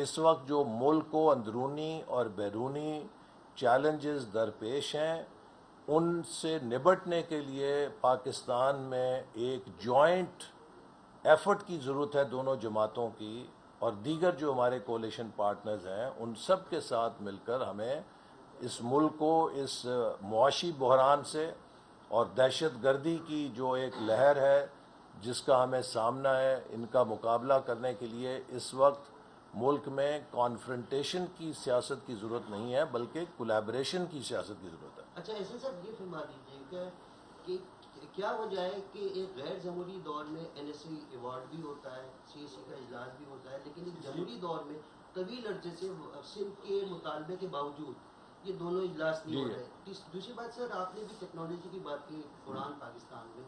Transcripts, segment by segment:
کہ اس وقت جو ملک کو اندرونی اور بیرونی چیلنجز درپیش ہیں ان سے نبٹنے کے لیے پاکستان میں ایک جوائنٹ ایفرٹ کی ضرورت ہے دونوں جماعتوں کی اور دیگر جو ہمارے کولیشن پارٹنرز ہیں ان سب کے ساتھ مل کر ہمیں اس ملک کو اس معاشی بحران سے اور دہشت گردی کی جو ایک لہر ہے جس کا ہمیں سامنا ہے ان کا مقابلہ کرنے کے لیے اس وقت ملک میں کانفرنٹیشن کی سیاست کی ضرورت نہیں ہے بلکہ کولیبریشن کی سیاست کی ضرورت ہے۔ اچھا ایسے صاحب یہ فرما دیجیے کہ کیا وجہ ہے کہ ایک غیر جمہوری دور میں این ایس سی ایوارڈ بھی ہوتا ہے، سی ایس سی کا اجلاس بھی ہوتا ہے، لیکن ایک جمہوری دور میں طویل عرصے سے سندھ کے مطالبے کے باوجود یہ دونوں اجلاس نہیں ہو رہے۔ دوسری بات سر آپ نے بھی ٹیکنالوجی کی بات کی، قرآن پاکستان میں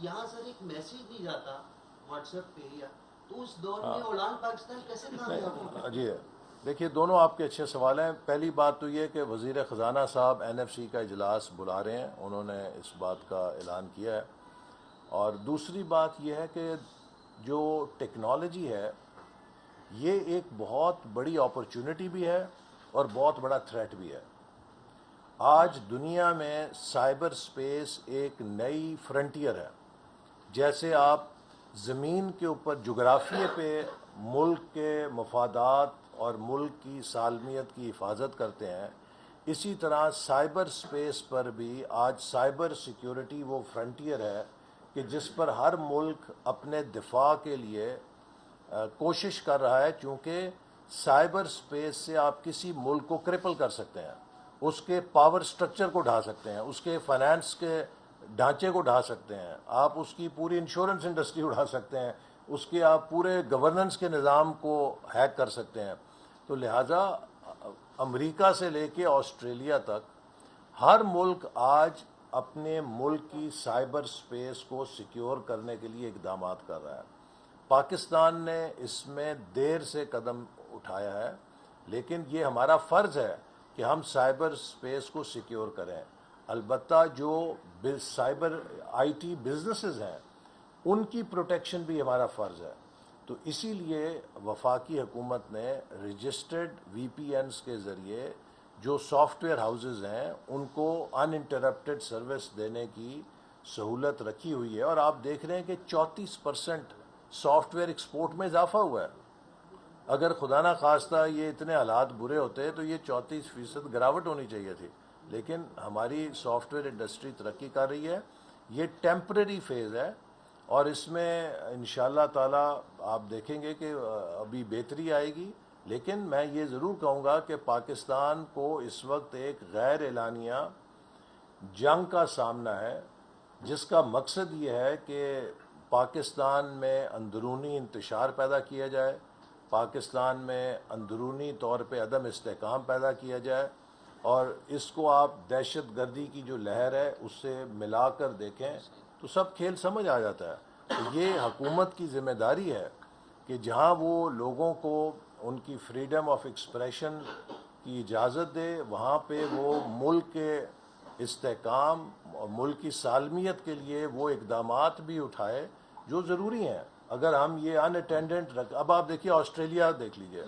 یہاں سر ایک میسیج نہیں جاتا واٹس ایپ پہ یا تو اس دور میں اڑان پاکستان کیسے کامیاب ہوگا؟ جی دیکھیے دونوں آپ کے اچھے سوال ہیں۔ پہلی بات تو یہ کہ وزیر خزانہ صاحب این ایف سی کا اجلاس بلا رہے ہیں، انہوں نے اس بات کا اعلان کیا ہے، اور دوسری بات یہ ہے کہ جو ٹیکنالوجی ہے یہ ایک بہت بڑی اپرچونٹی بھی ہے اور بہت بڑا تھریٹ بھی ہے۔ آج دنیا میں سائبر سپیس ایک نئی فرنٹیئر ہے۔ جیسے آپ زمین کے اوپر جغرافیے پہ ملک کے مفادات اور ملک کی سالمیت کی حفاظت کرتے ہیں، اسی طرح سائبر سپیس پر بھی آج سائبر سیکیورٹی وہ فرنٹیئر ہے کہ جس پر ہر ملک اپنے دفاع کے لیے کوشش کر رہا ہے، چونکہ سائبر سپیس سے آپ کسی ملک کو کرپل کر سکتے ہیں، اس کے پاور سٹرکچر کو ڈھا سکتے ہیں، اس کے فائنانس کے ڈھانچے کو ڈھا سکتے ہیں، آپ اس کی پوری انشورنس انڈسٹری اڑا سکتے ہیں، اس کے آپ پورے گورننس کے نظام کو ہیک کر سکتے ہیں۔ تو لہٰذا امریکہ سے لے کے آسٹریلیا تک ہر ملک آج اپنے ملک کی سائبر سپیس کو سیکیور کرنے کے لیے اقدامات کر رہا ہے۔ پاکستان نے اس میں دیر سے قدم اٹھایا ہے، لیکن یہ ہمارا فرض ہے کہ ہم سائبر سپیس کو سیکیور کریں۔ البتہ جو سائبر آئی ٹی بزنسز ہیں ان کی پروٹیکشن بھی ہمارا فرض ہے۔ تو اسی لیے وفاقی حکومت نے رجسٹرڈ وی پی اینز کے ذریعے جو سافٹ ویئر ہاؤسز ہیں ان کو ان انٹرپٹڈ سروس دینے کی سہولت رکھی ہوئی ہے، اور آپ دیکھ رہے ہیں کہ 34% سافٹ ویئر ایکسپورٹ میں اضافہ ہوا ہے۔ اگر خدا نہ خواستہ یہ اتنے حالات برے ہوتے تو یہ 34% گراوٹ ہونی چاہیے تھی، لیکن ہماری سافٹ ویئر انڈسٹری ترقی کر رہی ہے۔ یہ ٹیمپرری فیز ہے اور اس میں انشاءاللہ تعالی آپ دیکھیں گے کہ ابھی بہتری آئے گی، لیکن میں یہ ضرور کہوں گا کہ پاکستان کو اس وقت ایک غیر اعلانیہ جنگ کا سامنا ہے جس کا مقصد یہ ہے کہ پاکستان میں اندرونی انتشار پیدا کیا جائے، پاکستان میں اندرونی طور پہ عدم استحکام پیدا کیا جائے، اور اس کو آپ دہشت گردی کی جو لہر ہے اس سے ملا کر دیکھیں تو سب کھیل سمجھ آ جاتا ہے۔ تو یہ حکومت کی ذمہ داری ہے کہ جہاں وہ لوگوں کو ان کی فریڈم آف ایکسپریشن کی اجازت دے وہاں پہ وہ ملک کے استحکام اور ملک کی سالمیت کے لیے وہ اقدامات بھی اٹھائے جو ضروری ہیں۔ اگر ہم یہ ان اٹینڈنٹ اب آپ دیکھیے آسٹریلیا دیکھ لیجئے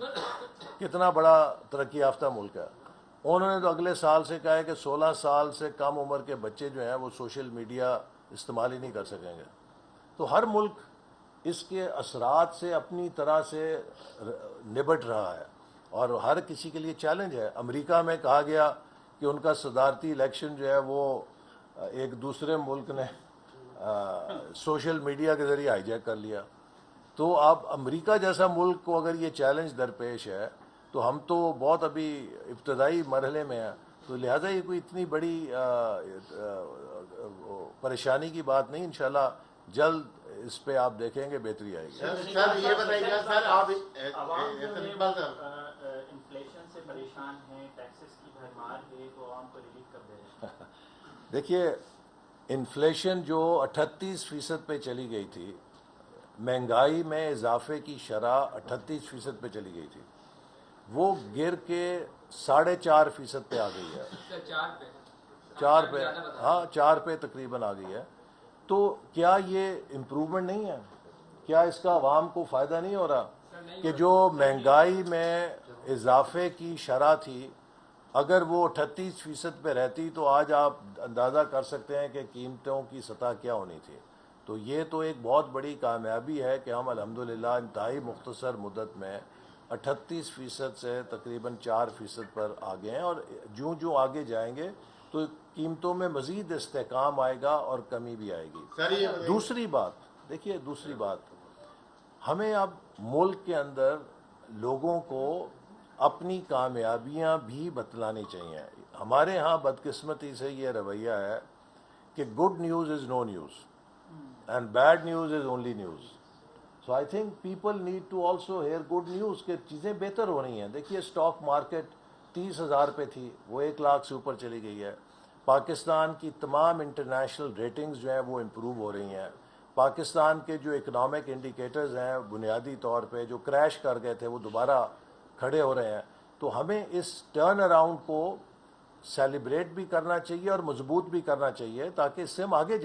کتنا بڑا ترقی یافتہ ملک ہے، انہوں نے تو اگلے سال سے کہا ہے کہ 16 سال سے کم عمر کے بچے جو ہیں وہ سوشل میڈیا استعمال ہی نہیں کر سکیں گے۔ تو ہر ملک اس کے اثرات سے اپنی طرح سے نبٹ رہا ہے اور ہر کسی کے لیے چیلنج ہے۔ امریکہ میں کہا گیا کہ ان کا صدارتی الیکشن جو ہے وہ ایک دوسرے ملک نے سوشل میڈیا کے ذریعے ہائی جیک کر لیا۔ تو اب امریکہ جیسا ملک کو اگر یہ چیلنج درپیش ہے تو ہم تو بہت ابھی ابتدائی مرحلے میں ہیں، تو لہٰذا یہ کوئی اتنی بڑی پریشانی کی بات نہیں، انشاءاللہ جلد اس پہ آپ دیکھیں گے بہتری آئے گی۔ سر یہ بتائیے سر آپ انفلیشن سے پریشان ہیں، ٹیکسز کی بھرمار ہے تو عوام کو ریلیف کر دے رہے ہیں۔ دیکھیے انفلیشن جو 38% پہ چلی گئی تھی، مہنگائی میں اضافے کی شرح 38% پہ چلی گئی تھی، وہ گر کے 4.5% پہ آ گئی ہے، 4 پہ، ہاں 4 پہ تقریباً آ گئی ہے۔ تو کیا یہ امپروومنٹ نہیں ہے؟ کیا اس کا عوام کو فائدہ نہیں ہو رہا؟ کہ جو مہنگائی میں اضافے کی شرح تھی اگر وہ 38% پہ رہتی تو آج آپ اندازہ کر سکتے ہیں کہ قیمتوں کی سطح کیا ہونی تھی. تو یہ تو ایک بہت بڑی کامیابی ہے کہ ہم الحمدللہ انتہائی مختصر مدت میں 38% سے تقریباً 4% پر آ گئے ہیں، اور جو آگے جائیں گے تو قیمتوں میں مزید استحکام آئے گا اور کمی بھی آئے گی. سر یہ بتائیے دوسری بات ہمیں اب ملک کے اندر لوگوں کو اپنی کامیابیاں بھی بتلانی چاہیے. ہمارے ہاں بدقسمتی سے یہ رویہ ہے کہ good news is no news and bad news is only news. So I think people need to also hear good news کہ چیزیں بہتر ہو رہی ہیں. دیکھیے اسٹاک مارکیٹ 30,000 پہ تھی، وہ 1 لاکھ سے اوپر چلی گئی ہے. پاکستان کی تمام انٹرنیشنل ریٹنگز جو ہیں وہ امپروو ہو رہی ہیں. پاکستان کے جو اکنامک انڈیکیٹرز ہیں بنیادی طور پہ جو کریش کر گئے تھے وہ دوبارہ کھڑے ہو رہے ہیں. تو ہمیں اس ٹرن اراؤنڈ کو سیلیبریٹ بھی کرنا چاہیے اور مضبوط بھی کرنا چاہیے تاکہ اس سے ہم آگے